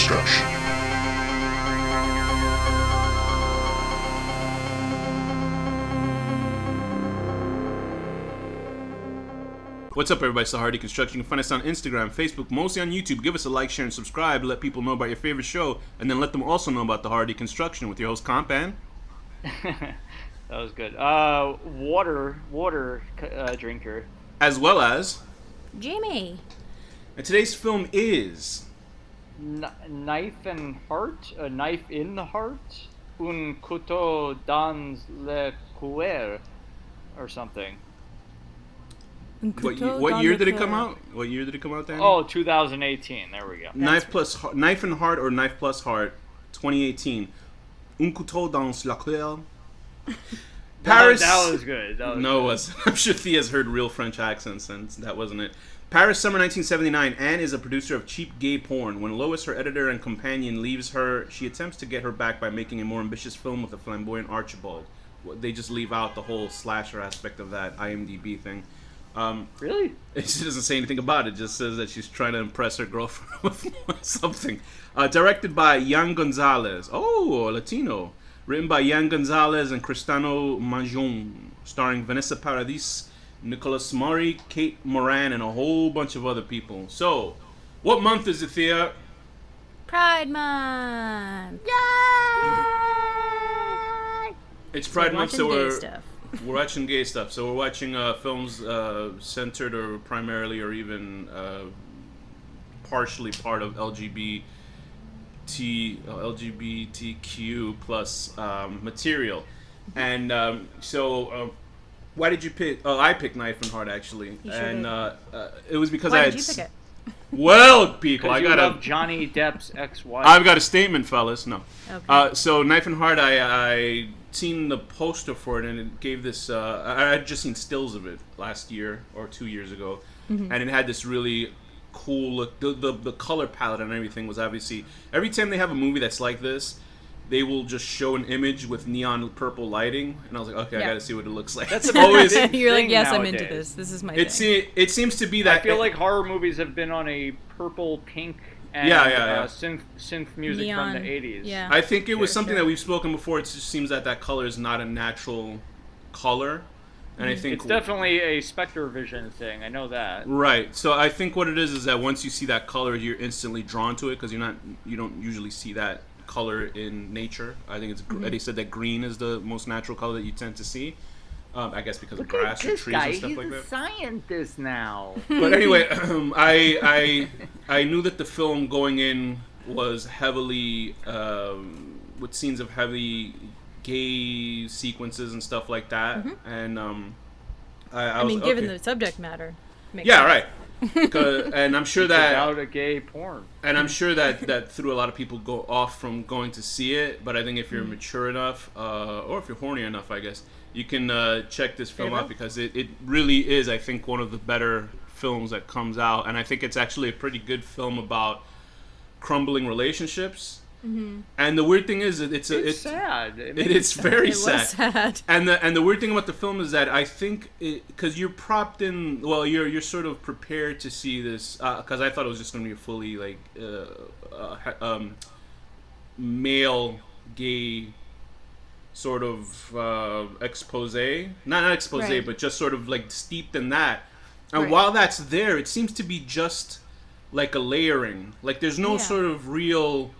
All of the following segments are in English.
HorrorDeconstruction. What's up, everybody? It's the HorrorDeconstruction. You can find us on Instagram, Facebook, mostly on YouTube. Give us a like, share, and subscribe. Let people know about your favorite show, and then let them also know about the HorrorDeconstruction with your host, Komp, and... That was good. Water drinker. as well as... Jamie. And today's film is... Knife and heart? A knife in the heart? Un couteau dans le cœur. Or something. What year did it come out? What year did it come out, Danny? Oh, 2018. There we go. Knife and Heart or Knife Plus Heart, 2018. Un couteau dans la cœur. Paris. That was good. No, it wasn't. I'm sure Thea's heard real French accents, and that wasn't it. Paris, summer 1979. Anne is a producer of cheap gay porn. When Lois, her editor and companion, leaves her, she attempts to get her back by making a more ambitious film with a flamboyant Archibald. They just leave out the whole slasher aspect of that IMDb thing. Really? She doesn't say anything about it. Just says that she's trying to impress her girlfriend with something. Directed by Yan Gonzalez. Oh, Latino. Written by Yan Gonzalez and Cristano Majon. Starring Vanessa Paradis, Nicholas Murray, Kate Moran, and a whole bunch of other people. So, what month is it, Thea? Pride Month. Yay! It's Pride Month, so we're watching gay stuff. So we're watching films centered or primarily or even partially part of LGBTQ plus material. And why did you pick? Oh, I picked Knife and Heart actually, and it was because Why did you pick it? Well, people, I got love Johnny Depp's ex-wife. I've got a statement, fellas. No. Okay. So Knife and Heart, I seen the poster for it, and it gave this. I had just seen stills of it last year or 2 years ago, and it had this really cool look. The color palette and everything was obviously. Every time they have a movie that's like this, they will just show an image with neon purple lighting, and I was like, okay, I gotta see what it looks like. That's always. You're like, yes, nowadays. I'm into this. This is my thing. It seems to be that. I feel like horror movies have been on a purple, pink, and synth music Neon. from the 80s. Yeah. I think it was something sure. that we've spoken before. It just seems that color is not a natural color, and I think It's definitely a Spectre Vision thing. I know that. right. So I think what it is that once you see that color, you're instantly drawn to it because you don't usually see that color in nature. I think it's they said that green is the most natural color that you tend to see. I guess because of grass or trees and stuff like that. He's a scientist now. But anyway, I knew that the film going in was heavily with scenes of heavy gay sequences and stuff like that, and I mean, was, given okay. the subject matter. Makes Yeah, sense. right. And I'm sure that About a gay porn. And I'm sure that threw a lot of people go off from going to see it. But I think if you're mature enough, or if you're horny enough, I guess, you can check this film out because it really is, I think, one of the better films that comes out. And I think it's actually a pretty good film about crumbling relationships. Mm-hmm. And the weird thing is, it's sad. It's very sad. Was sad. And the weird thing about the film is that I think because you're propped in, well, you're sort of prepared to see this because I thought it was just going to be a fully like male gay sort of expose, not expose, Right. but just sort of like steeped in that. And Right. while that's there, it seems to be just like a layering. Like there's no sort of real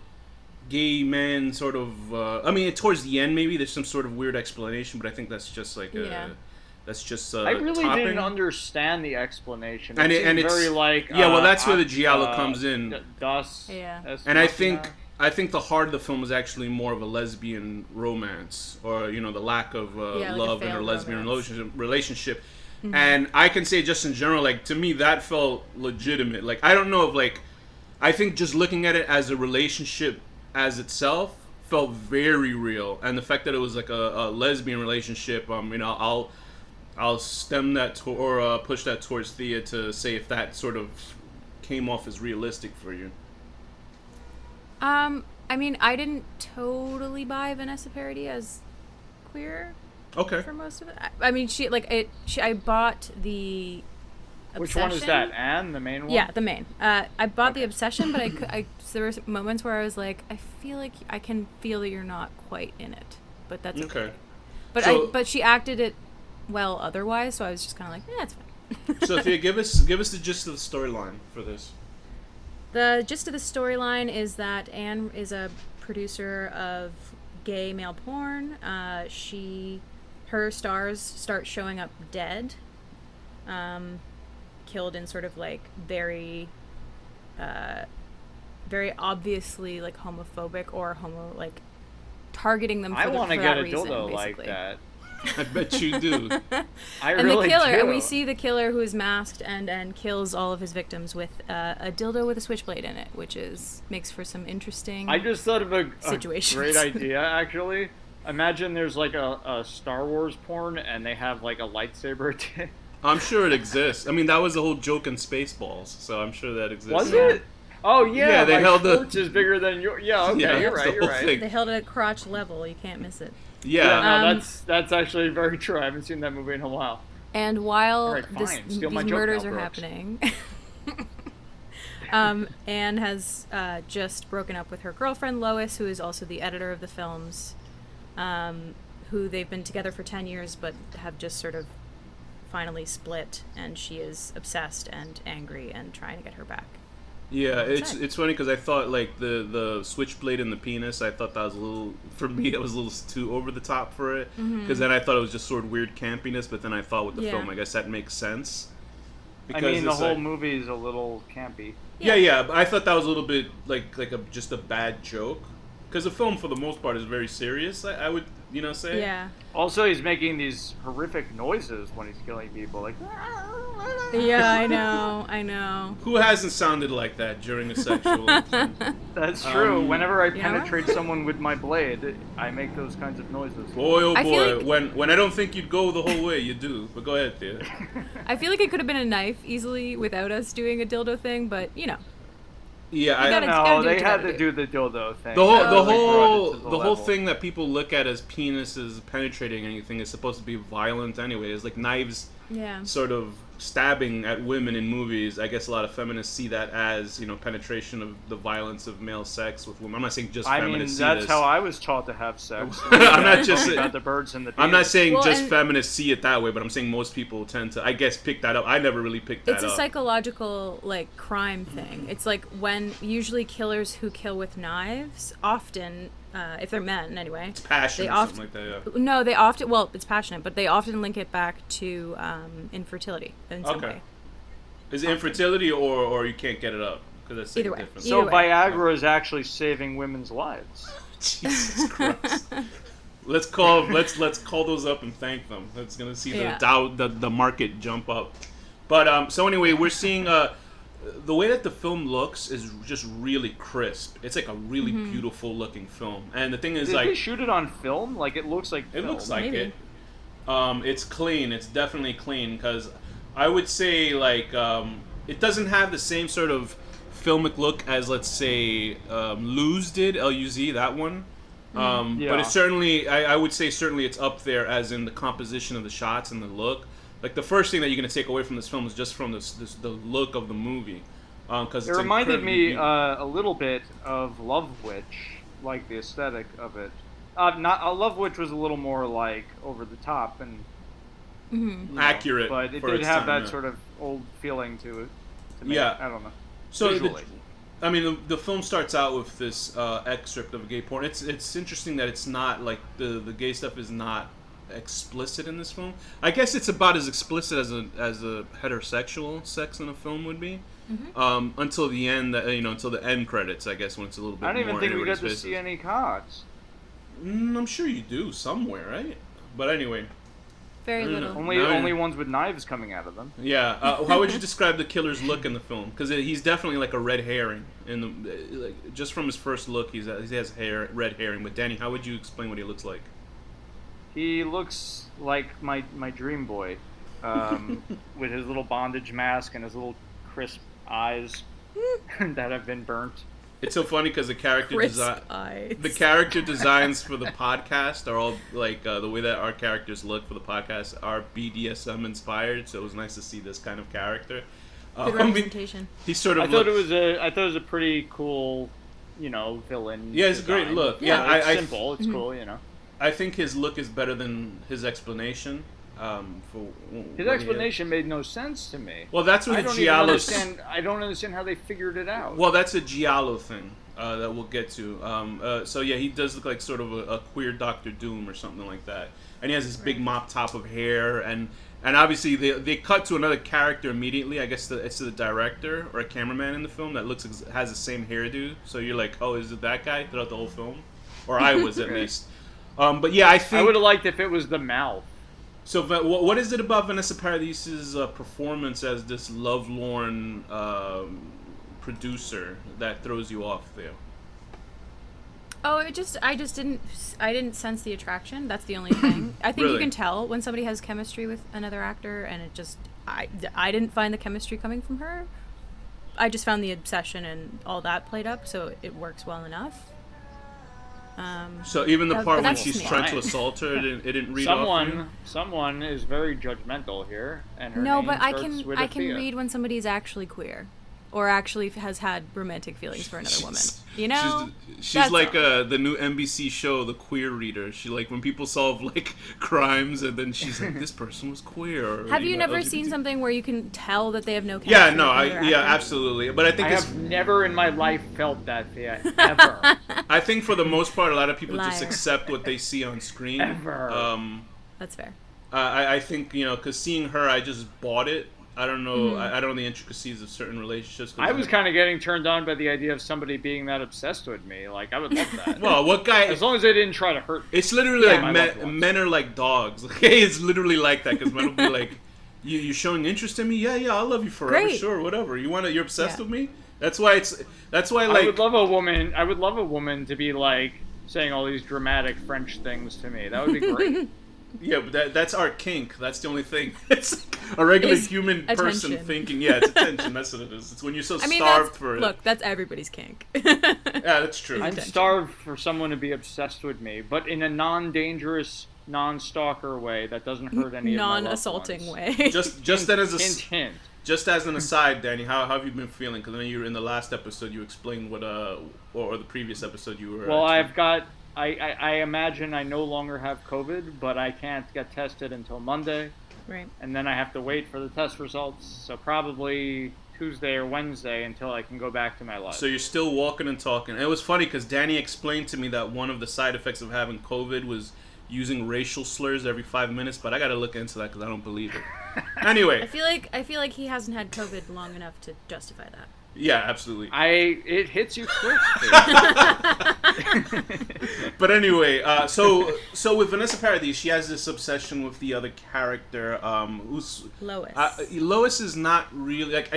gay men sort of I mean towards the end maybe there's some sort of weird explanation, but I think that's just like that's just I really topping. didn't understand the explanation. And it's very like well that's where the Giallo comes in. Dust. Yeah. And I think the heart of the film is actually more of a lesbian romance, or the lack of like love a in a failed lesbian romance. relationship. And I can say just in general, like to me that felt legitimate. Like I don't know if like I think just looking at it as a relationship as itself felt very real, and the fact that it was like a lesbian relationship, I'll stem that or push that towards Thea to say if that sort of came off as realistic for you. I mean, I didn't totally buy Vanessa Paradis as queer. Okay. For most of it, I mean, I bought the Obsession. Which one is that? Anne, the main one? Yeah, the main. I bought the Obsession, but there were moments where I was like, I feel like I can feel that you're not quite in it, but that's okay. But she acted it well otherwise, so I was just kind of like, yeah, it's fine. So, Thea, give us the gist of the storyline for this. The gist of the storyline is that Anne is a producer of gay male porn. Her stars start showing up dead, killed in sort of like very obviously like homophobic or targeting them. I want to get a dildo like that. I bet you do. And the killer, and we see the killer who is masked and kills all of his victims with a dildo with a switchblade in it, which makes for some interesting. I just thought of a great idea, actually. Imagine there's like a Star Wars porn, and they have like a lightsaber. I'm sure it exists. I mean, that was the whole joke in Spaceballs, so I'm sure that exists. Was it? Oh yeah, they held the. Is bigger than your. Yeah, okay, yeah, you're right. Thing. They held it at crotch level. You can't miss it. Yeah, no, that's actually very true. I haven't seen that movie in a while. And while these murders are Brooks. happening, Anne has just broken up with her girlfriend Lois, who is also the editor of the films, who they've been together for 10 years but have just sort of finally split, and she is obsessed and angry and trying to get her back. Yeah, it's funny because I thought like the switchblade and the penis, I thought that was a little, for me it was a little too over the top for it, because then I thought it was just sort of weird campiness, but then I thought with the film, I guess that makes sense. I mean, the whole movie is a little campy. Yeah, but I thought that was a little bit like just a bad joke, because the film for the most part is very serious. I would say. Yeah. Also, he's making these horrific noises when he's killing people, like. Yeah, I know. Who hasn't sounded like that during a sexual? That's true. Whenever I penetrate someone with my blade, I make those kinds of noises. Boy, oh boy! Like, when I don't think you'd go the whole way, you do. But go ahead, Thea. I feel like it could have been a knife easily without us doing a dildo thing, but Yeah, I don't know. They had to do the dildo thing. The whole thing that people look at as penises penetrating anything is supposed to be violent anyway. It's like knives, sort of stabbing at women in movies. I guess a lot of feminists see that as penetration of the violence of male sex with women. I'm not saying just feminists see this. That's how I was taught to have sex. I'm not just saying about the birds and the bees. I'm not saying feminists see it that way, but I'm saying most people tend to, I guess, pick that up. I never really picked that up. It's a psychological crime thing. It's like when usually killers who kill with knives often, if they're men anyway, it's passionate or something like that. Yeah. No, they often it's passionate, but they often link it back to infertility in some way. Is it infertility or you can't get it up? Because that's either way. Different. So Viagra is actually saving women's lives. Jesus Christ. Let's call those up and thank them. That's gonna see the market jump up. But so anyway, we're seeing the way that the film looks is just really crisp. It's like a really beautiful looking film. And the thing is, did they shoot it on film? Like it looks like it film. looks like it. It's clean. It's definitely clean because I would say it doesn't have the same sort of filmic look as let's say Luz did, L-U-Z, that one. But it's certainly I would say certainly it's up there as in the composition of the shots and the look. Like the first thing that you're gonna take away from this film is just from the look of the movie, because it reminded me a little bit of Love Witch, like the aesthetic of it. Love Witch was a little more like over the top and accurate, but it did have that sort of old feeling to it. To me. I don't know. So visually. the film starts out with this excerpt of gay porn. It's interesting that it's not like the gay stuff is not explicit in this film. I guess it's about as explicit as a heterosexual sex in a film would be, until the end. Until the end credits. I guess when it's a little bit. I don't even more think we got to see any cocks. I'm sure you do somewhere, right? But anyway, very little. Only ones with knives coming out of them. Yeah. How would you describe the killer's look in the film? Because he's definitely like a red herring. Just from his first look, he has red herring. But Danny, how would you explain what he looks like? He looks like my dream boy, with his little bondage mask and his little crisp eyes that have been burnt. It's so funny because the character eyes. the character designs for the podcast are all like the way that our characters look for the podcast are BDSM inspired. So it was nice to see this kind of character. Good representation. He sort of. I thought it was a pretty cool, villain. Yeah, it's a great look. Yeah, it's simple. It's cool. I think his look is better than his explanation. His explanation made no sense to me. Well, that's what Giallo. I don't understand how they figured it out. Well, that's a Giallo thing that we'll get to. So yeah, he does look like sort of a queer Doctor Doom or something like that, and he has this big mop top of hair, and obviously they cut to another character immediately. I guess it's the director or a cameraman in the film that has the same hairdo. So you're like, oh, is it that guy throughout the whole film? Or I was at least. But yeah, I think I would have liked if it was the mouth. So, what is it about Vanessa Paradise's performance as this lovelorn producer that throws you off there? Oh, I just didn't sense the attraction. That's the only thing. I think Really? You can tell when somebody has chemistry with another actor, and I didn't find the chemistry coming from her. I just found the obsession and all that played up, so it works well enough. So even the part when that's she's me. trying to assault her, it didn't read off you? Someone is very judgmental here, and her No, name but I starts with a can thea. read when somebody's actually queer, or actually has had romantic feelings for another woman. You know, she's like the new NBC show, The Queer Reader. She like when people solve like crimes, and then she's like, this person was queer. Or, have you never LGBT. seen something where you can tell that they have no chemistry? Yeah, no, with another actor? absolutely. But I think I have never in my life felt that thea ever. I think for the most part, a lot of people just Liar. accept what they see on screen. Ever. That's fair. I think because seeing her, I just bought it. I don't know. I don't know the intricacies of certain relationships. I was kind of getting turned on by the idea of somebody being that obsessed with me. Like, I would love that. Well, what guy? As long as they didn't try to hurt me. It's literally my like loved ones. men are like dogs. Okay, it's literally like that because men will be like, "You're showing interest in me? Yeah, I'll love you forever. Great. Sure, whatever. You're obsessed Yeah. with me. That's why like I would love a woman to be like saying all these dramatic French things to me. That would be great. yeah, but that's our kink. That's the only thing. It's like a regular Is human person attention. thinking. Yeah, it's attention. That's what it is. It's when you're so I mean, starved for it. Look, that's everybody's kink. Yeah, that's true. I'm Attention. starved for someone to be obsessed with me, but in a non-dangerous, non-stalker way that doesn't hurt any of my loved Non-assaulting ones. way. Just then as a Hint, hint. Just as an aside, Danny, how have you been feeling? Because I know you were in the last episode. You explained what or the previous episode you were. Well, I've got. I imagine I no longer have COVID, but I can't get tested until Monday, Right. and then I have to wait for the test results. So probably Tuesday or Wednesday until I can go back to my life. So you're still walking and talking. And it was funny because Danny explained to me that one of the side effects of having COVID was using racial slurs every 5 minutes, but I got to look into that because I don't believe it. Anyway. I feel like he hasn't had COVID long enough to justify that. Yeah, absolutely. It hits you quick. But anyway, so with Vanessa Paradis, she has this obsession with the other character, who's Lois. Lois is not really like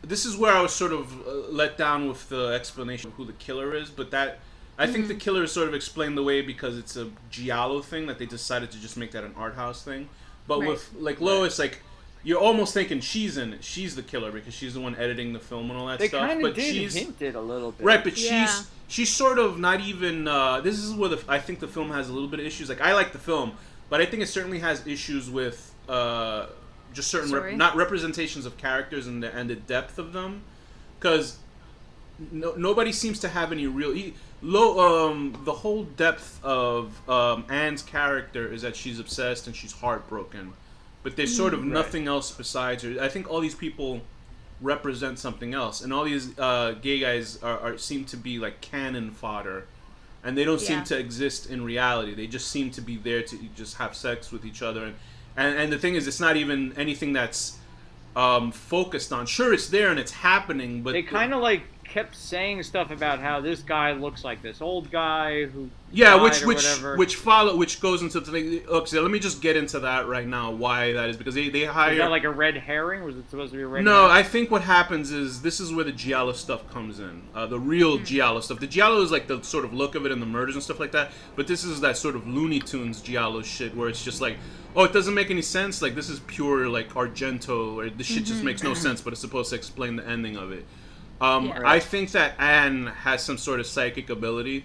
this is where I was sort of let down with the explanation of who the killer is, but that I think the killer is sort of explained away because it's a Giallo thing that they decided to just make that an art house thing. But Right. with like Lois, like you're almost thinking she's the killer because she's the one editing the film and all that They stuff. kind But of did she's hint it a little bit. right, but Yeah. she's sort of not even. This is where I think the film has a little bit of issues. Like I like the film, but I think it certainly has issues with just certain Story? not representations of characters and the depth of them, because nobody seems to have any real. The whole depth of Anne's character is that she's obsessed and she's heartbroken, but there's sort of nothing else besides her. I think all these people represent something else, and all these gay guys seem to be like cannon fodder, and they don't seem Yeah. to exist in reality. They just seem to be there to just have sex with each other, and the thing is, it's not even anything that's focused on. Sure, it's there and it's happening, but They kind of like kept saying stuff about how this guy looks like this old guy who yeah, died which or whatever. which goes into the thing. Okay, so let me just get into that right now. Why that is because they hire. Was that like a red herring? Was it supposed to be a red No, herring? I think what happens is this is where the Giallo stuff comes in. The real Giallo stuff. The Giallo is like the sort of look of it and the murders and stuff like that. But this is that sort of Looney Tunes Giallo shit where it's just like, oh, it doesn't make any sense. Like this is pure like Argento, or this shit just makes no sense. But it's supposed to explain the ending of it. Yeah. I think that Anne has some sort of psychic ability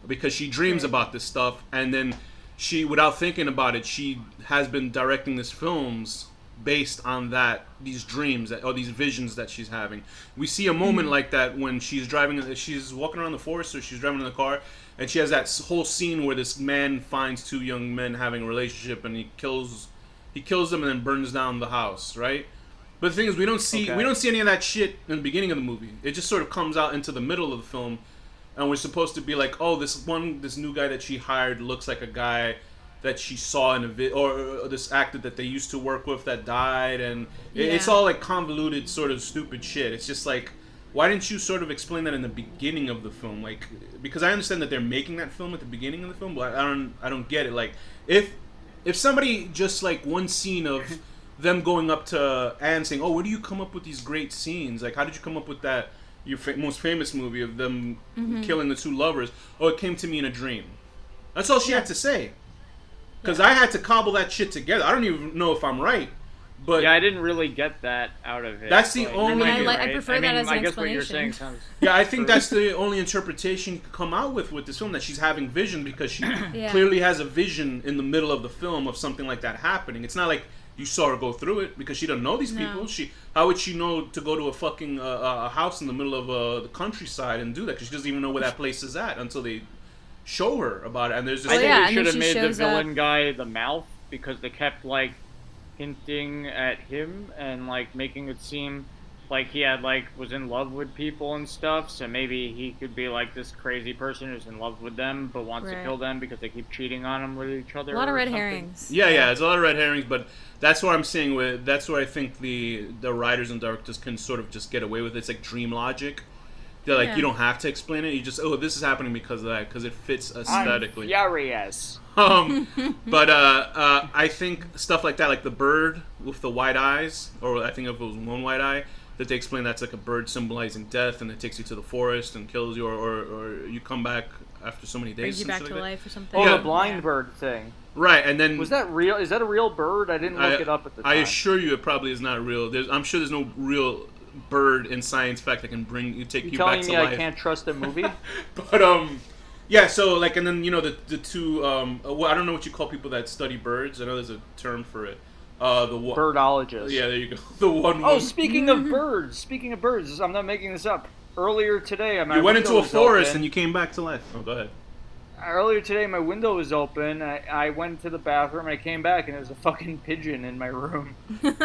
because she dreams about this stuff, and then she, without thinking about it, she has been directing these films based on these dreams or these visions that she's having. We see a moment like that when she's walking around the forest, or she's driving in the car, and she has that whole scene where this man finds two young men having a relationship, and he kills them and then burns down the house, right? But the thing is, we don't see any of that shit in the beginning of the movie. It just sort of comes out into the middle of the film, and we're supposed to be like, oh, this new guy that she hired looks like a guy that she saw in a or this actor that they used to work with that died, and it's all like convoluted, sort of stupid shit. It's just like, why didn't you sort of explain that in the beginning of the film? Like, because I understand that they're making that film at the beginning of the film, but I don't get it. Like, if somebody just like one scene of them going up to Anne saying, "Oh, where do you come up with these great scenes? Like, how did you come up with that? Your most famous movie of them killing the two lovers? Oh, it came to me in a dream." That's all she had to say. Because I had to cobble that shit together. I don't even know if I'm right, but I didn't really get that out of it. That's the only. I prefer that as an I guess explanation. what you're saying sounds. Yeah, I think that's the only interpretation you could come out with this film, that she's having vision because she clearly has a vision in the middle of the film of something like that happening. It's not like you saw her go through it, because she doesn't know these people. How would she know to go to a fucking a house in the middle of the countryside and do that? Because she doesn't even know where that place is at until they show her about it. And there's this. I think and they should have she made the shows villain guy the mouth, because they kept like hinting at him and like making it seem like he had was in love with people and stuff. So maybe he could be like this crazy person who's in love with them but wants to kill them because they keep cheating on him with each other. A lot of red something. herrings. Yeah, it's a lot of red herrings, but that's what I'm saying. That's where I think the writers and directors can sort of just get away with it. It's like dream logic. They're like, you don't have to explain it. You just, this is happening because of that, because it fits aesthetically. I'm furious. But I think stuff like that, like the bird with the white eyes, or I think if it was one white eye, that they explain that's like a bird symbolizing death, and it takes you to the forest and kills you, or you come back after so many days. Brings you back to life or something. Oh, the blind bird thing. Right, and then... Was that real? Is that a real bird? I didn't look it up at the time. I assure you it probably is not real. I'm sure there's no real bird in science fact that can take you back to life. Telling me I can't trust a movie? But yeah, so like, and then the two well, I don't know what you call people that study birds. I know there's a term for it. Birdologist. Yeah, there you go. The one. Oh, speaking of birds, I'm not making this up. Earlier today, you went into a forest and you came back to life. Oh, go ahead. Earlier today, my window was open. I went to the bathroom. I came back, and there was a fucking pigeon in my room.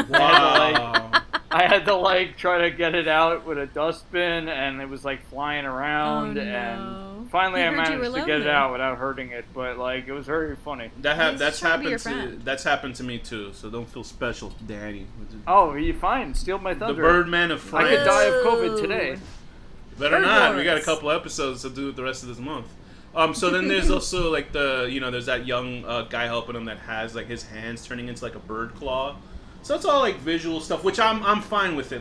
Wow. I had to try to get it out with a dustbin, and it was flying around. Oh, no. And finally, I managed to get it out without hurting it. But it was very funny. That's happened to me too. So don't feel special, Danny. Oh, you fine? Steal my thunder. The Birdman of France. I could die of COVID today. Better not. We got a couple episodes to do the rest of this month. So then there's also there's that young guy helping him that has his hands turning into a bird claw. So it's all visual stuff, which I'm fine with it.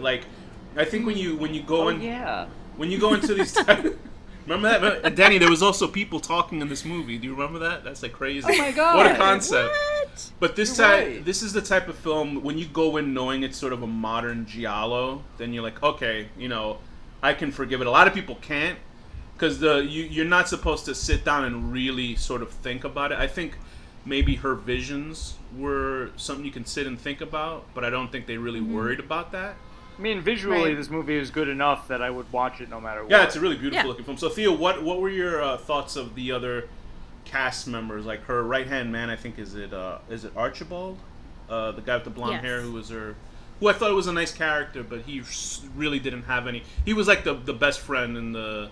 I think when you go when you go into these remember that, Danny? There was also people talking in this movie. Do you remember that? That's crazy. Oh my god! What a concept! What? But this is the type of film when you go in knowing it's sort of a modern giallo, then you're like, okay, I can forgive it. A lot of people can't. Because you're not supposed to sit down and really sort of think about it. I think maybe her visions were something you can sit and think about, but I don't think they really worried about that. I mean, visually, this movie is good enough that I would watch it no matter what. Yeah, it's a really beautiful looking film. So, Theo, what were your thoughts of the other cast members? Like her right-hand man, I think, is it Archibald? The guy with the blonde hair who was her... Who I thought was a nice character, but he really didn't have any... He was the best friend in the...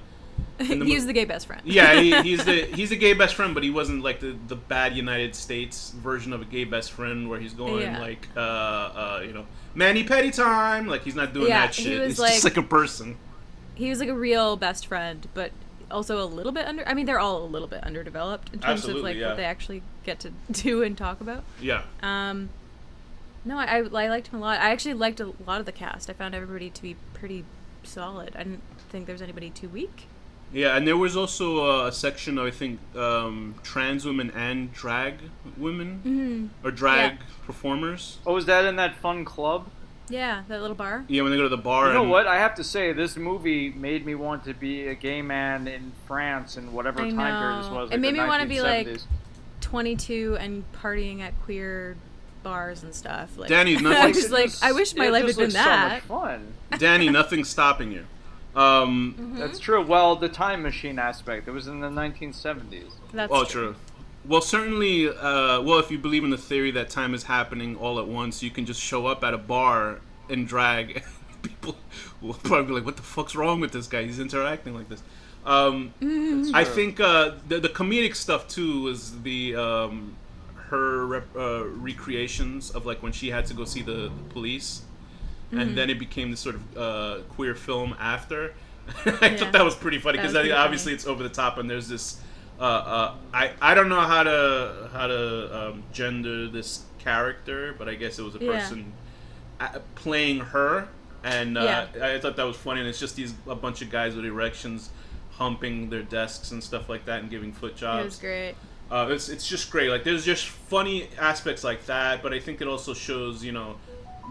He was the gay best friend. Yeah, he's the gay best friend, but he wasn't the bad United States version of a gay best friend where he's going Manny Petty time. He's not doing that shit. He's just a person. He was a real best friend, but also a little bit under. I mean, they're all a little bit underdeveloped in terms of what they actually get to do and talk about. Yeah. No, I liked him a lot. I actually liked a lot of the cast. I found everybody to be pretty solid. I didn't think there was anybody too weak. Yeah, and there was also a section of, I think, trans women and drag women, or drag performers. Oh, was that in that fun club? Yeah, that little bar. Yeah, when they go to the bar. You know and, what? I have to say, this movie made me want to be a gay man in France in whatever I time period this know. was. It made the me want to be like 1970s. 22 and partying at queer bars and stuff. Like, Danny, nothing. I was like, I wish my life had been that. So much fun. Danny, nothing's stopping you. That's true. Well, the time machine aspect. It was in the 1970s. That's true. Well, certainly, if you believe in the theory that time is happening all at once, you can just show up at a bar and drag. People will probably be like, what the fuck's wrong with this guy? He's interacting like this. I think the comedic stuff, too, is the her recreations of, like, when she had to go see the police. And then it became this sort of queer film after. I thought that was pretty funny, because obviously it's over the top, and there's this... I don't know how to gender this character, but I guess it was a person playing her, and I thought that was funny. And it's just a bunch of guys with erections humping their desks and stuff like that and giving foot jobs. It was great. It's just great. Like, there's just funny aspects like that, but I think it also shows,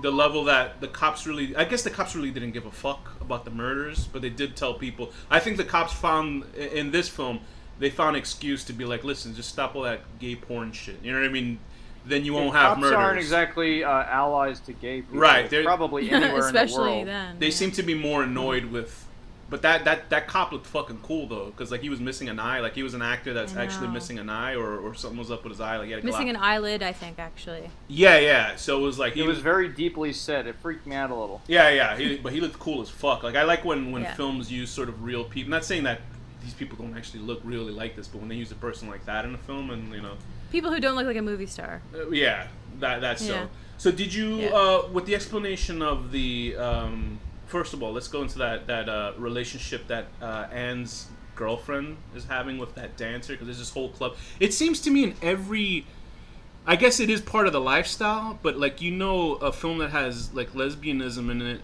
the level that the cops really didn't give a fuck about the murders, but they did tell people. I think the cops found in this film, they found an excuse to be like, listen, just stop all that gay porn shit. You know what I mean? Then you won't have murders. Cops aren't exactly allies to gay people. Right. They're probably anywhere especially in the world. then. They seem to be more annoyed with... But that cop looked fucking cool, though, because, like, he was missing an eye. Like, he was an actor that's actually missing an eye, or something was up with his eye. Like, he had a missing an eyelid, I think, actually. Yeah. So it was like... It was very deeply set. It freaked me out a little. Yeah. But he looked cool as fuck. Like, I like when films use sort of real people. I'm not saying that these people don't actually look really like this, but when they use a person like that in a film, and, People who don't look like a movie star. That's so. So did you, with the explanation of the... First of all, let's go into that relationship that Anne's girlfriend is having with that dancer, because there's this whole club. It seems to me in every... I guess it is part of the lifestyle, but, like, a film that has, like, lesbianism in it,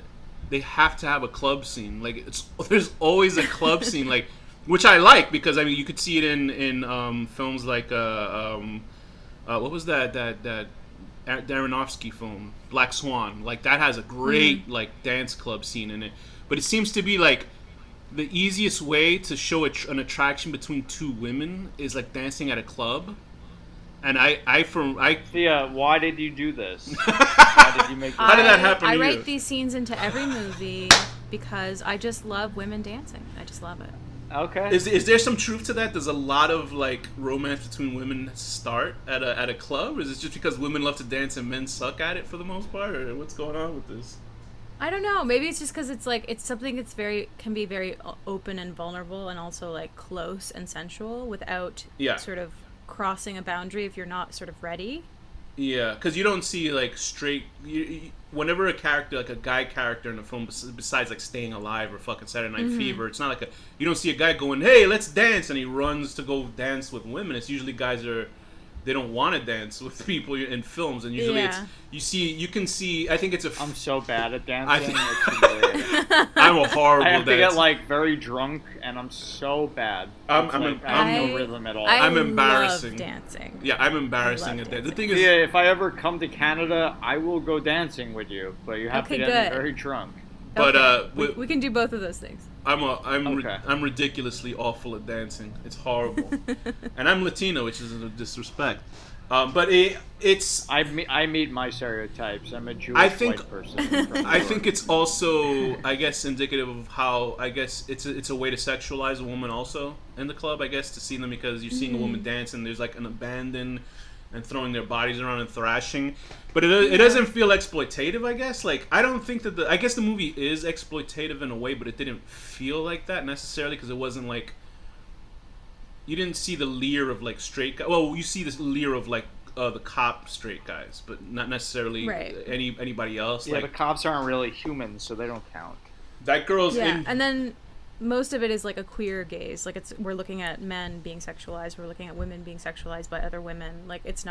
they have to have a club scene. Like, there's always a club scene, like, which I like, because, I mean, you could see it in films like, what was that Aronofsky film, Black Swan. Like, that has a great like dance club scene in it, but it seems to be like the easiest way to show an attraction between two women is like dancing at a club. And Thea, why did you do this? Why did you make this? How did that happen to I you? write these scenes into every movie because I just love women dancing. I just love it. Okay. Is there some truth to that? Does a lot of like romance between women start at a club? Or is it just because women love to dance and men suck at it for the most part? Or what's going on with this? I don't know. Maybe it's just because it's like it's something that's can be very open and vulnerable, and also like close and sensual without sort of crossing a boundary if you're not sort of ready. Yeah, because you don't see like straight. Whenever a character, like a guy character in a film, besides like Staying Alive or fucking Saturday Night Fever, it's not like you don't see a guy going, "Hey, let's dance," and he runs to go dance with women. It's usually guys they don't want to dance with people in films, and usually you can see. I think it's I'm so bad at dancing. I'm a horrible dancer. I have to get like very drunk, and I'm so bad. I have no rhythm at all. I'm embarrassing. Love dancing. Yeah, I'm embarrassing at that. The thing is, if I ever come to Canada, I will go dancing with you, but you have to get me very drunk. But we can do both of those things. I'm ridiculously awful at dancing. It's horrible, and I'm Latino, which is a disrespect. But it's I meet my stereotypes. I'm a Jewish white person. I think it's also, I guess, indicative of how I guess it's a way to sexualize a woman also in the club. I guess to see them because you're seeing a woman dance and there's like an abandon and throwing their bodies around and thrashing, but it doesn't feel exploitative. I guess like I don't think that I guess the movie is exploitative in a way, but it didn't feel like that necessarily because it wasn't like you didn't see the leer of like straight guys. Well, you see this leer of like the cop straight guys, but not necessarily anybody else. Yeah, like, the cops aren't really humans, so they don't count. That girl's and then most of it is like a queer gaze. Like we're looking at men being sexualized, we're looking at women being sexualized by other women. Like it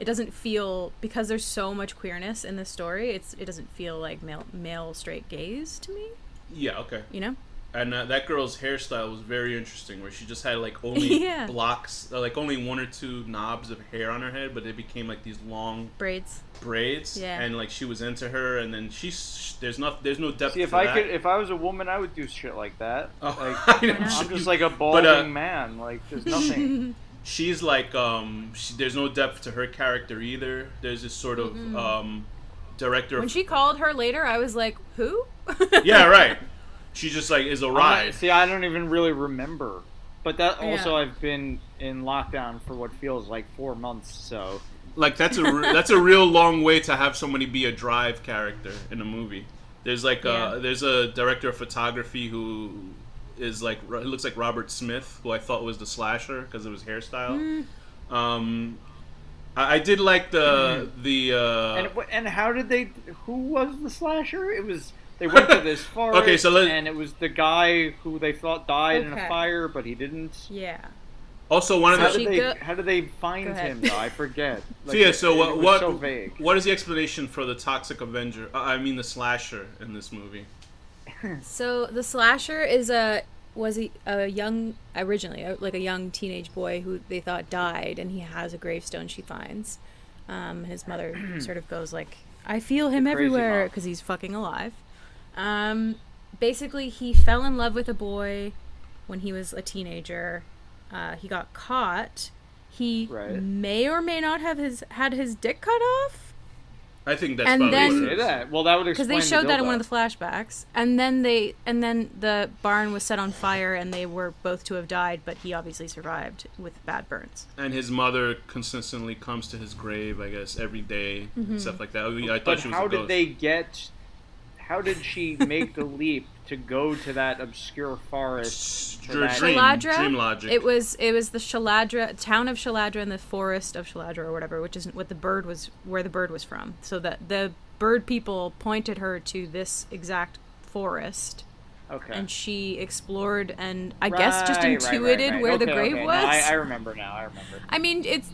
doesn't feel, because there's so much queerness in this story, it doesn't feel like male straight gaze to me. Yeah, okay. You know? And that girl's hairstyle was very interesting, where she just had like only Yeah. blocks, like only one or two knobs of hair on her head, but they became like these long Braids. Yeah. And like she was into her, and then there's no depth. See, if I was a woman, I would do shit like that. Oh, Like, I'm just like a balding man. Like, there's nothing. She's like, there's no depth to her character either. There's this sort of director. When she called her later, I was like, who? Yeah, right. She just like is a ride. See, I don't even really remember. But that also, I've been in lockdown for what feels like 4 months, so. Like that's a real long way to have somebody be a drive character in a movie. There's like there's a director of photography who is like, it looks like Robert Smith, who I thought was the slasher because of his hairstyle. I did like the and how did they? Who was the slasher? It was. They went to this forest, and it was the guy who they thought died in a fire, but he didn't. Yeah. Also, one of the how did they find him? Though I forget. Like, so yeah, so what? So vague. What is the explanation for the toxic Avenger? I mean, the slasher in this movie. So the slasher was a young like a young teenage boy who they thought died, and he has a gravestone she finds. His mother sort of goes like, "I feel him everywhere" because he's fucking alive. Basically, he fell in love with a boy when he was a teenager. He got caught. He may or may not have had his dick cut off. I think that's and probably then, what it is. That. Well, that would explain because they showed that in one of the the flashbacks, and then the barn was set on fire, and they were both to have died, but he obviously survived with bad burns. And his mother consistently comes to his grave, I guess, every day, stuff like that. I thought she was a ghost. How did she make the leap to go to that obscure forest? Dream logic. It was the Shaladra town of Shaladra and the forest of Shaladra or whatever, which is what where the bird was from. So that the bird people pointed her to this exact forest. Okay. And she explored and I guess just intuited where the grave was. No, I remember now. I mean, it's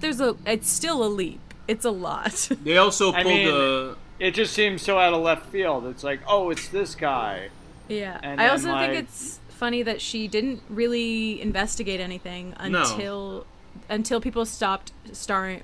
still a leap. It's a lot. They also pulled It just seems so out of left field. It's like, oh, it's this guy. Yeah. And I also think it's funny that she didn't really investigate anything until people stopped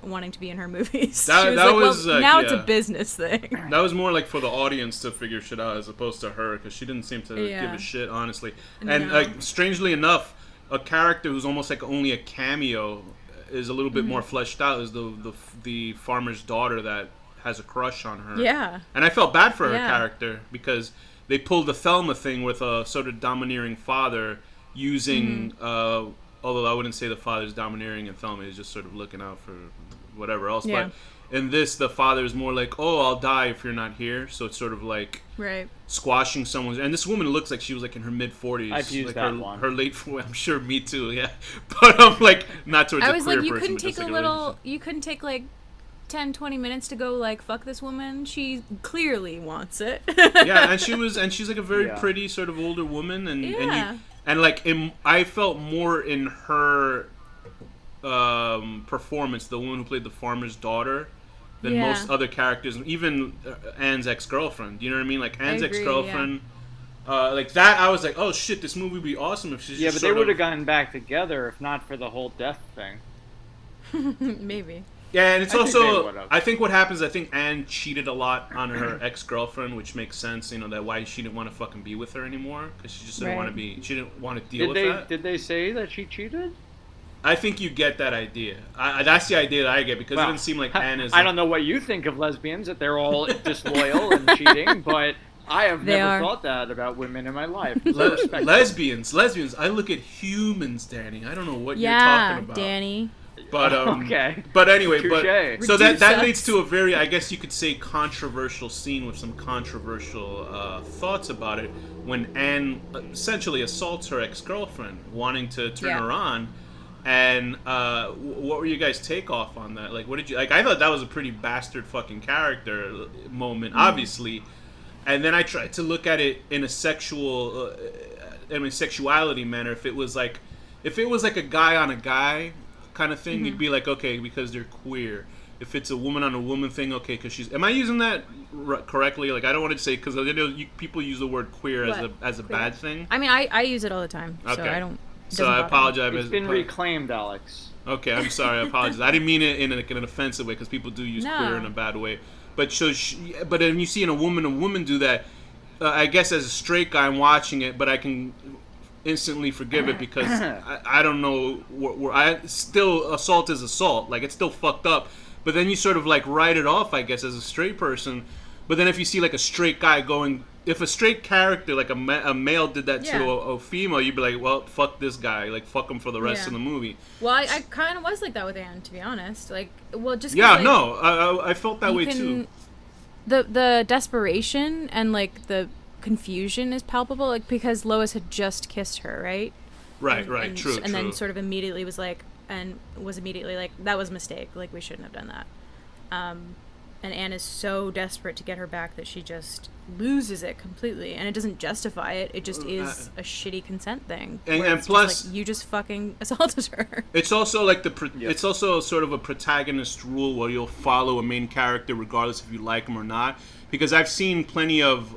wanting to be in her movies. Now it's a business thing. That was more like for the audience to figure shit out as opposed to her, because she didn't seem to give a shit, honestly. And like, strangely enough, a character who's almost like only a cameo is a little bit more fleshed out is the farmer's daughter that has a crush on her. Yeah. And I felt bad for her character because they pulled the Thelma thing with a sort of domineering father using, although I wouldn't say the father's domineering in Thelma, he's just sort of looking out for whatever else. Yeah. But in this, the father is more like, oh, I'll die if you're not here. So it's sort of like squashing someone's... And this woman looks like she was like in her mid-40s. I've used like that one. Her late... I'm sure me too, yeah. But I'm like, not towards a queer person. I was like, you couldn't take like 10-20 minutes to go like fuck this woman. She clearly wants it. Yeah, and she's like a very pretty sort of older woman, and I felt more in her performance, the woman who played the farmer's daughter, than most other characters, even Anne's ex-girlfriend. You know what I mean? Like Anne's ex-girlfriend. Like that, I was like, oh shit, this movie would be awesome if she's just but they would have gotten back together if not for the whole death thing. Maybe. Yeah, and it's I think what happens, I think Anne cheated a lot on her ex-girlfriend, which makes sense, that why she didn't want to fucking be with her anymore, because she just didn't want to she didn't want to deal with that. Did they say that she cheated? I think you get that idea. That's the idea that I get, because it doesn't seem like Anne is... I don't know what you think of lesbians, that they're all disloyal and cheating, but I have never thought that about women in my life. Lesbians. I look at humans, Danny. I don't know what you're talking about. Yeah, Danny. But okay. But anyway, Touché. So that leads to a very, I guess you could say, controversial scene with some controversial thoughts about it, when Anne essentially assaults her ex-girlfriend, wanting to turn her on. And what were you guys' take off on that? Like, what did you like? I thought that was a pretty bastard fucking character moment, obviously. And then I tried to look at it in a sexuality manner. If it was like a guy on a guy kind of thing, you'd be like, okay, because they're queer. if it's a woman on a woman thing, okay, because she's. Am I using that correctly? Like, I don't want to say because people use the word queer as a bad thing. I mean, I use it all the time, so I don't. So I apologize. It's been reclaimed, Alex. Okay, I'm sorry. I apologize. I didn't mean it in an offensive way because people do use queer in a bad way. But but when you see in a woman do that, I guess as a straight guy, I'm watching it, but I can instantly forgive it because I don't know where still assault is assault. Like, it's still fucked up. But then you sort of like write it off, I guess, as a straight person. But then if you see like a straight guy going, if a straight character like a male did that to a female, you'd be like, well, fuck this guy, like fuck him for the rest of the movie. Well, I kind of was like that with Anne, to be honest. Like, well, just I felt that way too. The desperation and like the confusion is palpable, like because Lois had just kissed her, right? Right, true. And then sort of immediately was like, that was a mistake. Like, we shouldn't have done that. And Anne is so desperate to get her back that she just loses it completely, and it doesn't justify it. It just is a shitty consent thing. And plus, like, you just fucking assaulted her. It's also like it's also sort of a protagonist rule where you'll follow a main character regardless if you like him or not. Because I've seen plenty of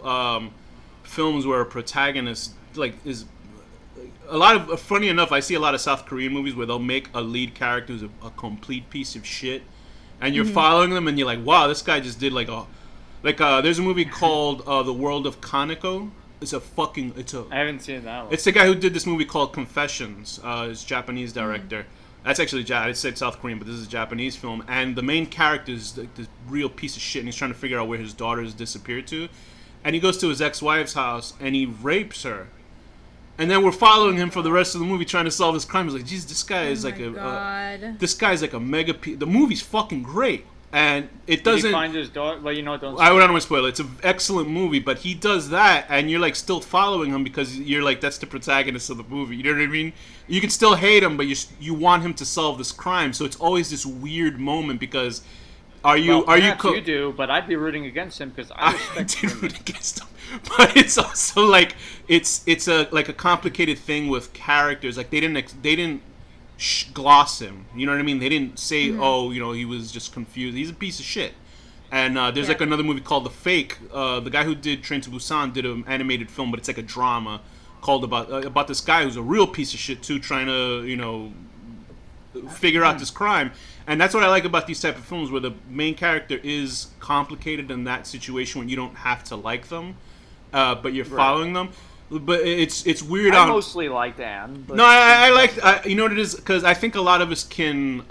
films where a protagonist is a lot of. Funny enough, I see a lot of South Korean movies where they'll make a lead character who's a complete piece of shit. And you're following them, and you're like, "Wow, this guy just did there's a movie called The World of Kaneko. I haven't seen that one. It's the guy who did this movie called Confessions. It's a Japanese director. That's actually I said South Korean, but this is a Japanese film. And the main character is this real piece of shit, and he's trying to figure out where his daughter has disappeared to. And he goes to his ex-wife's house, and he rapes her. And then we're following him for the rest of the movie trying to solve his crime. It's like, Jesus, this guy is this guy's like a mega. The movie's fucking great, and it doesn't. Did he find his daughter? Well, don't. I don't want to spoil it. It's an excellent movie, but he does that, and you're like still following him because you're like that's the protagonist of the movie. You know what I mean? You can still hate him, but you want him to solve this crime. So it's always this weird moment because. You do, but I'd be rooting against him because I respect him. Root against him. But it's also like it's a complicated thing with characters. Like they didn't gloss him. You know what I mean? They didn't say, he was just confused. He's a piece of shit. And there's like another movie called The Fake. The guy who did Train to Busan did an animated film, but it's like a drama called about this guy who's a real piece of shit too, trying to figure out this crime. And that's what I like about these type of films where the main character is complicated in that situation when you don't have to like them, but you're following them. But it's weird. I mostly liked Anne. No, I like you know what it is, because I think a lot of us can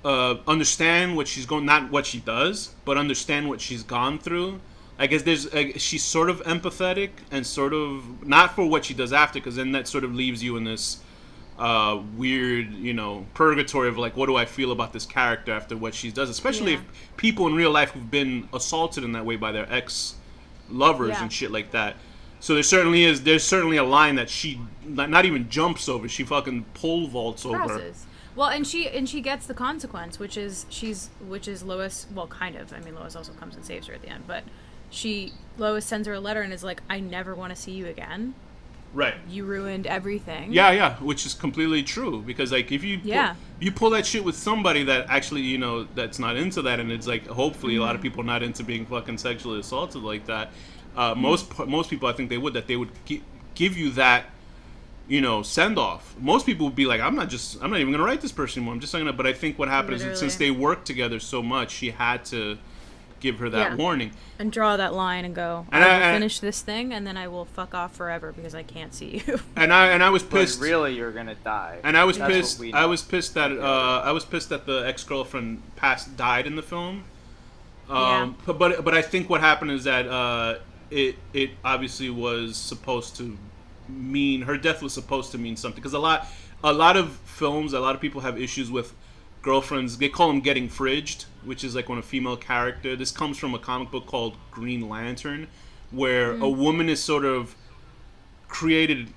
understand what she's going, not what she does, but understand what she's gone through. I guess she's sort of empathetic and sort of not for what she does after, because then that sort of leaves you in this weird, purgatory of like, what do I feel about this character after what she does, especially if people in real life who've been assaulted in that way by their ex-lovers and shit like that. So there's certainly a line that she not even jumps over, she fucking pole vaults over. Well, and she gets the consequence, which is Lois. Well, kind of. I mean, Lois also comes and saves her at the end, but Lois sends her a letter and is like, "I never want to see you again. Right. You ruined everything." Yeah, which is completely true, because like if you pull that shit with somebody that actually that's not into that, and it's like hopefully a lot of people are not into being fucking sexually assaulted like that. Most people, I think they would give you that send off. Most people would be like, I'm not even gonna write this person anymore. I'm just gonna. But I think what happened is since they worked together so much, she had to give her that warning and draw that line and go, I will finish this thing and then I will fuck off forever because I can't see you. And I was pissed. But really, you're gonna die. And I was pissed. I was pissed that the ex-girlfriend died in the film. But I think what happened is that it obviously was supposed to mean, her death was supposed to mean something, because a lot of films, a lot of people have issues with girlfriends. They call them getting fridged, which is like when a female character, this comes from a comic book called Green Lantern, where a woman is sort of created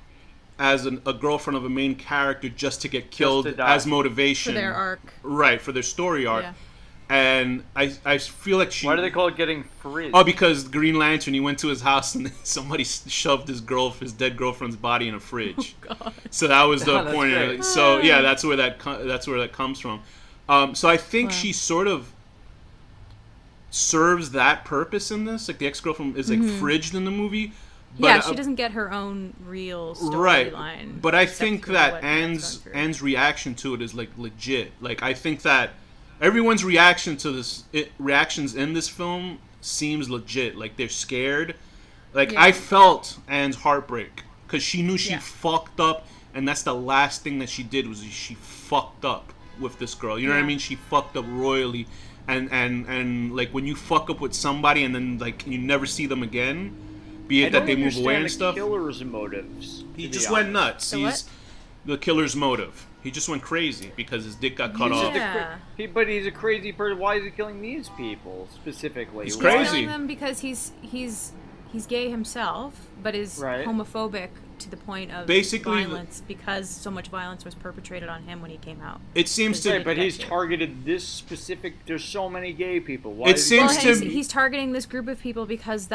as a girlfriend of a main character just to get killed as motivation for their arc, right, for their story arc. And I feel like why do they call it getting fridged? Oh, because Green Lantern, he went to his house and somebody shoved his dead girlfriend's body in a fridge. Oh, God. So that was the point. So yeah, that's where that comes from. So I think Wow. she sort of serves that purpose in this. Like the ex-girlfriend is like fridged in the movie. But, yeah, she doesn't get her own real right. storyline. But I except think through that what Anne's Anne's going through. Anne's reaction to it is like legit. Like I think that everyone's reaction to reactions in this film seems legit. Like they're scared. Like Yeah. I felt Anne's heartbreak because she knew she Yeah. fucked up, and that's the last thing that she did was she fucked up with this girl. You know what I Yeah. mean? She fucked up royally, and like when you fuck up with somebody and then like you never see them again, be I it that don't they move away understand and the stuff. killer's motives. He to just be went honest. nuts. The what? He's the killer's motive. He just went crazy because his dick got cut He's off. just a Yeah. but he's a crazy person. Why is he killing these people specifically? He's Why? crazy. He's killing them because he's gay himself, but is Right. homophobic to the point of Basically, violence because so much violence was perpetrated on him when he came out. It seems to. Right, but he's Gotcha. targeted this specific. There's so many gay people. Why It is he seems Well, to- he's targeting this group of people because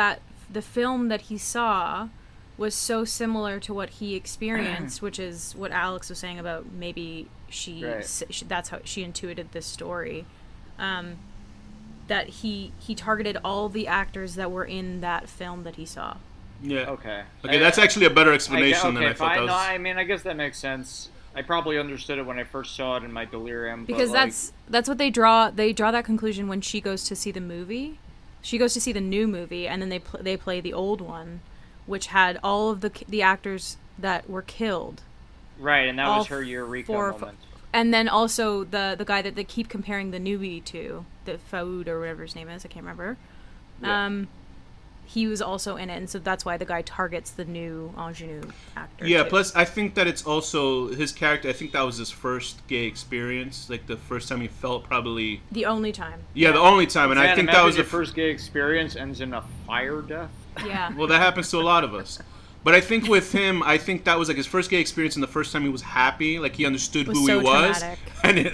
the film that he saw was so similar to what he experienced, which is what Alex was saying about maybe Right. that's how she intuited this story. That he targeted all the actors that were in that film that he saw. Yeah. Okay. Okay, that's actually a better I explanation than I thought fine. that was. No, I mean, I guess that makes sense. I probably understood it when I first saw it in my delirium. Because but, like, that's what they draw that conclusion when she goes to see the movie. She goes to see the new movie, and then they play the old one, which had all of the actors that were killed. right, and that all was her eureka four- moment. And then also the guy that they keep comparing the newbie to, the Faoud or whatever his name is, I can't remember. Yeah. He was also in it, and so that's why the guy targets the new ingenue actor. Yeah, too. plus I think that it's also his character. I think that was his first gay experience, like the first time he felt probably. the only time. Yeah, the only time, and I Man, think that imagine was your the first gay experience ends in a fire death. Yeah. Well, that happens to a lot of us. But I think with him, I think that was like his first gay experience, and the first time he was happy, like he understood Was who so he was, traumatic.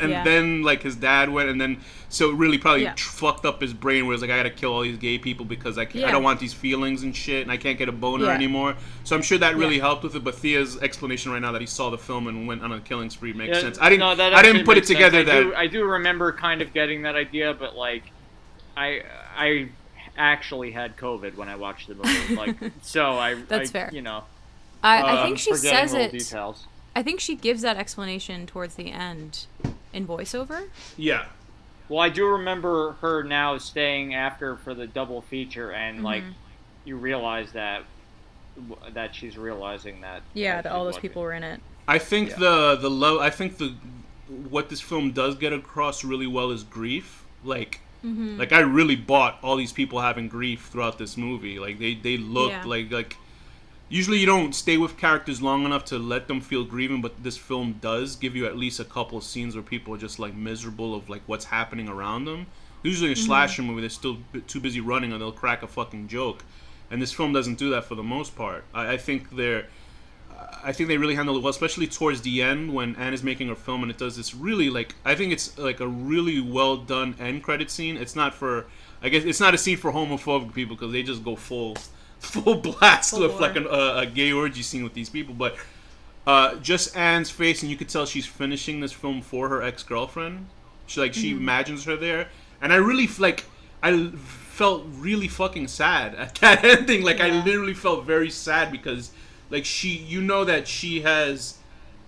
and Yeah. then like his dad went, and then so it really probably Yeah. fucked up his brain, where it's like I gotta kill all these gay people because I Yeah. don't want these feelings and shit, and I can't get a boner Yeah. anymore. So I'm sure that really Yeah. helped with it. But Thea's explanation right now that he saw the film and went on a killing spree makes Yeah, sense. I didn't that I didn't actually put it makes sense. together I do remember kind of getting that idea, but like, I actually had COVID when I watched the movie. Like, so That's fair. You know, I think she forgetting says little it. Details. I think she gives that explanation towards the end in voiceover. yeah. Well, I do remember her now staying after for the double feature, and like, you realize that she's realizing that. Yeah, that all she's those people were in it. I think Yeah. the love. I think what this film does get across really well is grief. Like, like I really bought all these people having grief throughout this movie. Like they looked Yeah. like. Usually you don't stay with characters long enough to let them feel grieving, but this film does give you at least a couple of scenes where people are just like miserable of like what's happening around them. Usually in a slasher movie, they're still too busy running or they'll crack a fucking joke, and this film doesn't do that for the most part. I think they really handle it well, especially towards the end when Anne is making her film and it does this really like I think it's like a really well done end credit scene. It's not for I guess it's not a scene for homophobic people because they just go full blast Full with bore. like a gay orgy scene with these people, but just Anne's face, and you could tell she's finishing this film for her ex-girlfriend. She imagines her there, and I really I felt really fucking sad at that ending. Like I Yeah. literally felt very sad because like you know that she has,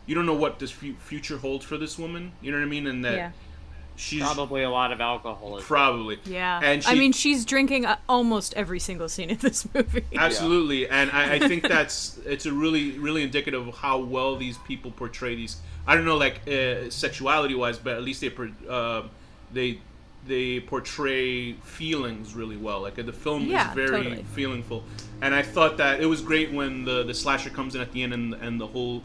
you don't know what this future holds for this woman. You know what I mean? And that Yeah. she's Probably a lot of alcoholism. probably Yeah. And I mean, she's drinking almost every single scene in this movie. Absolutely, and I think it's a really indicative of how well these people portray these. I don't know, like sexuality wise, but at least they portray feelings really well. Like the film Yeah, is very totally. feelingful, and I thought that it was great when the slasher comes in at the end and the whole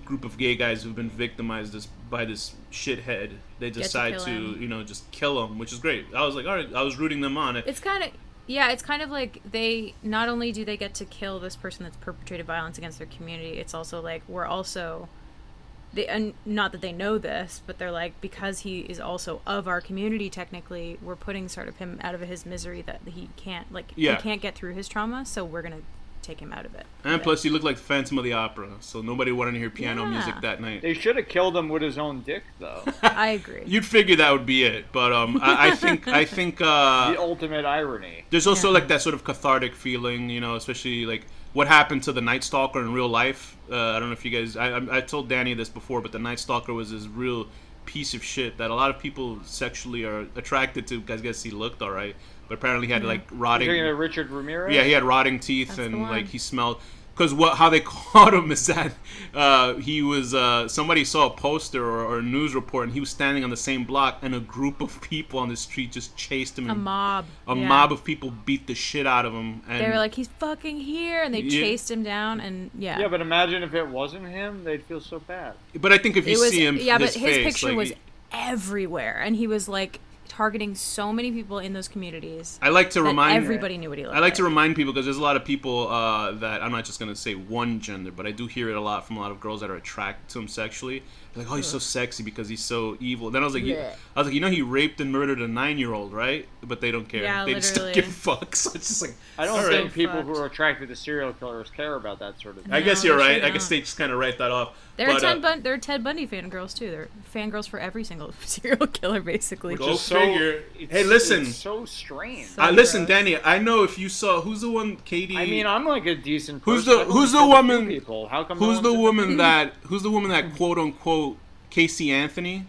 group of gay guys who've been victimized by this shithead, they decide kill to him. just kill him, which is great. I was like, all right, I was rooting them on. It's kind of like they not only do they get to kill this person that's perpetrated violence against their community, it's also like we're also and not that they know this, but they're like, because he is also of our community technically, we're putting sort of him out of his misery that he can't he can't get through his trauma, so we're gonna take him out of it. And plus, he looked like the Phantom of the Opera, so nobody wanted to hear piano Yeah. music that night. They should have killed him with his own dick, though. I agree. You'd figure that would be it, but I think The ultimate irony. there's also Yeah. like that sort of cathartic feeling, you know, especially like what happened to the Night Stalker in real life. I don't know if you guys, I told Danny this before, but the Night Stalker was this real piece of shit that a lot of people sexually are attracted to because I guess he looked alright, but apparently he had like rotting. You're thinking of Richard Ramirez? Yeah, he had rotting teeth. That's and the one. like he smelled. Because how they caught him is that he was somebody saw a poster or a news report, and he was standing on the same block, and a group of people on the street just chased him. A mob. A Yeah. mob of people beat the shit out of him. And They were like, he's fucking here, and they Yeah. chased him down, and yeah. Yeah, but imagine if it wasn't him, they'd feel so bad. but I think if you it was, see him, yeah, his but his face, picture like, was everywhere, and he was like targeting so many people in those communities. I like to that remind everybody knew what he looked I like to remind people because there's a lot of people that I'm not just gonna say one gender, but I do hear it a lot from a lot of girls that are attracted to him sexually. They're like, oh, he's so sexy because he's so evil. Then I was like, Yeah. you know, he raped and murdered a 9-year-old, right? But they don't care. Yeah, they just don't literally. give fucks. It's just like I don't all think right. people Fucked. who are attracted to serial killers care about that sort of thing. I guess No, you're they right. sure I guess don't. they just kind of write that off. There are But, there are Ted Bundy fangirls too. They're fangirls for every single serial killer, basically. Go Just figure. it's- Hey, listen. It's so strange. So- listen, gross. Danny. I know if you saw who's the one, Katie. I mean, I'm like a decent Who's person. the- I've who's only the killed a few woman- People. How come who's no the one's woman that quote unquote Casey Anthony?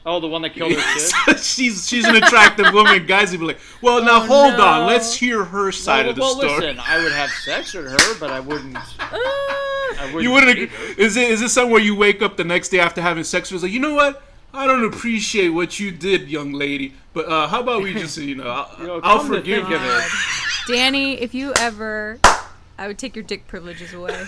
Oh, the one that killed her kid? she's an attractive woman. Guys would be like, well, now hold no. on, let's hear her side of the well, story. listen, I would have sex with her, but I wouldn't. Ah! I wouldn't You wouldn't. date her. Is this something where you wake up the next day after having sex with, like, you know what? I don't appreciate what you did, young lady. But how about we just, I'll come to forgive think you. of it, Danny, if you ever, I would take your dick privileges away.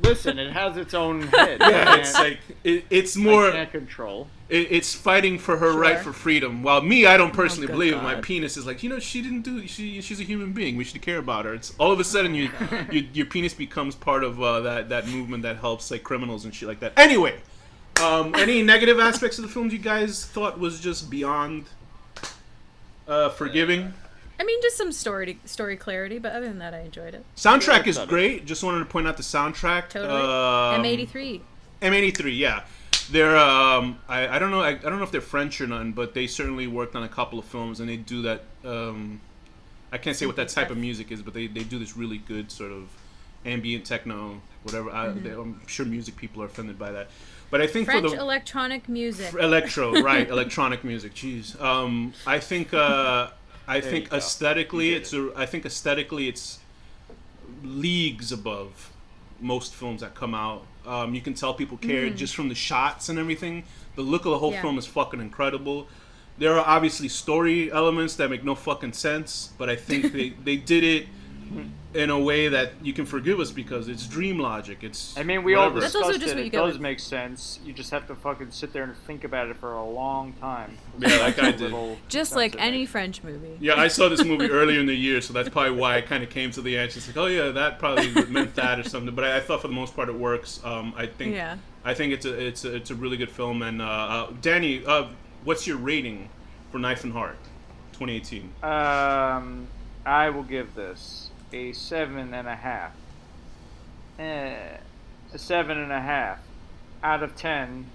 listen, it has its own head. Yeah, it's like it's I more. can't control. It's fighting for her right Sure. for freedom. While me, I don't personally good believe it. My God. penis is like, she didn't do. She's a human being. We should care about her. It's all of a sudden your penis becomes part of that movement that helps like criminals and shit like that. Anyway, any negative aspects of the films you guys thought was just beyond forgiving? I mean, just some story clarity, but other than that, I enjoyed it. Soundtrack Yeah, is that's great. Just wanted to point out the soundtrack. Totally. M83. M83, yeah. They're I don't know if they're French or none, but they certainly worked on a couple of films and they do that I can't say what that type of music is, but they do this really good sort of ambient techno, whatever. I'm sure music people are offended by that. But I think French for the electronic music. electro, right, electronic music. Jeez. I think go. aesthetically You did it's leagues above most films that come out. You can tell people care just from the shots and everything. The look of the whole Yeah. film is fucking incredible. There are obviously story elements that make no fucking sense, but I think they did it in a way that you can forgive us because it's dream logic. It's I mean, we all whatever. That's also discussed just it. what you It go does with. make sense. You just have to fucking sit there and think about it for a long time. Yeah, like I did. Little Just sense like of any it. French movie. Yeah, I saw this movie earlier in the year, so that's probably why I kind of came to the answer. It's like, oh yeah, that probably meant that or something. But I thought for the most part it works. I think it's a really good film. And Danny, what's your rating for Knife and Heart, 2018? I will give this a 7.5. A 7.5 out of 10.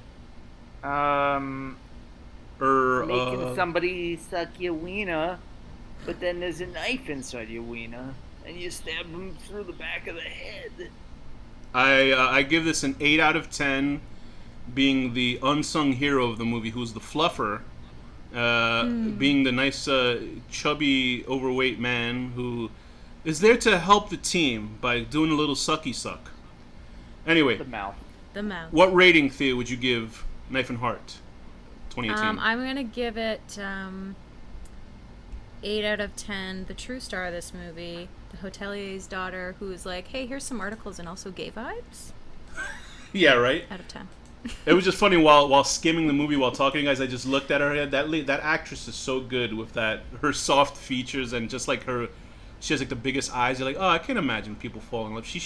Making somebody suck your wiener, but then there's a knife inside your wiener, and you stab them through the back of the head. I give this an 8 out of 10, being the unsung hero of the movie, who's the fluffer, being the nice, chubby, overweight man who is there to help the team by doing a little sucky suck. Anyway, The mouth. The mouth. what rating, Thea, would you give Knife and Heart, 2018? I'm gonna give it 8 out of 10. The true star of this movie, the hotelier's daughter, who was like, "Hey, here's some articles and also gay vibes." Yeah, right. Out of 10. It was just funny while skimming the movie while talking to you guys. I just looked at her. That actress is so good with her soft features and just like her. She has like the biggest eyes. You're like, oh, I can't imagine people falling in love. They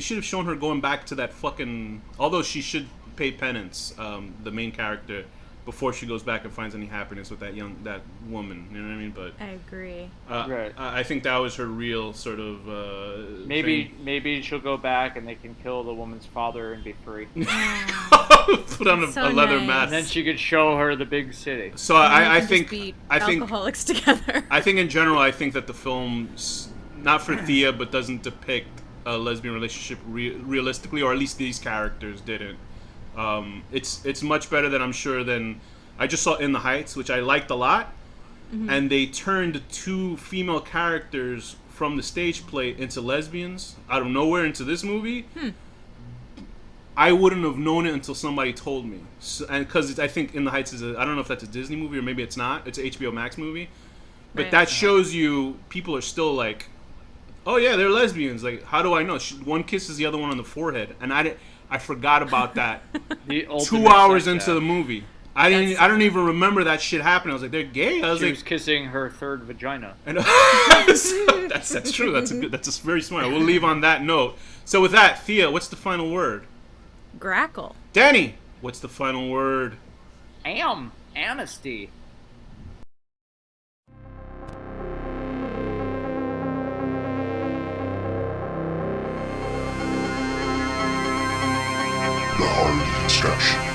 should have shown her going back to that fucking. Although she should pay penance. The main character, before she goes back and finds any happiness with that woman. You know what I mean? But I agree. Right. I think that was her real sort of maybe she'll go back and they can kill the woman's father and be free. Put on So a leather nice. mask. And then she could show her the big city. So And I they can think just be I think alcoholics together. I think in general, I think that the film's not for Thea, but doesn't depict a lesbian relationship realistically, or at least these characters didn't. It's much better than I'm sure than I just saw In the Heights, which I liked a lot, and they turned 2 female characters from the stage play into lesbians out of nowhere into this movie. I wouldn't have known it until somebody told me, and because I think In the Heights is I don't know if that's a Disney movie or maybe it's not. It's an HBO Max movie, but Right. that shows you people are still like, oh yeah, they're lesbians. Like, how do I know? One kisses the other one on the forehead, and I forgot about that The 2 ultimate hours sex into act. the movie. I don't even remember that shit happening. I was like, they're gay. I was She like, was kissing her third vagina. and that's true. That's very smart. We'll leave on that note. So with that, Thea, what's the final word? Grackle. Danny, what's the final word? Amnesty. The HorrorDeconstruction.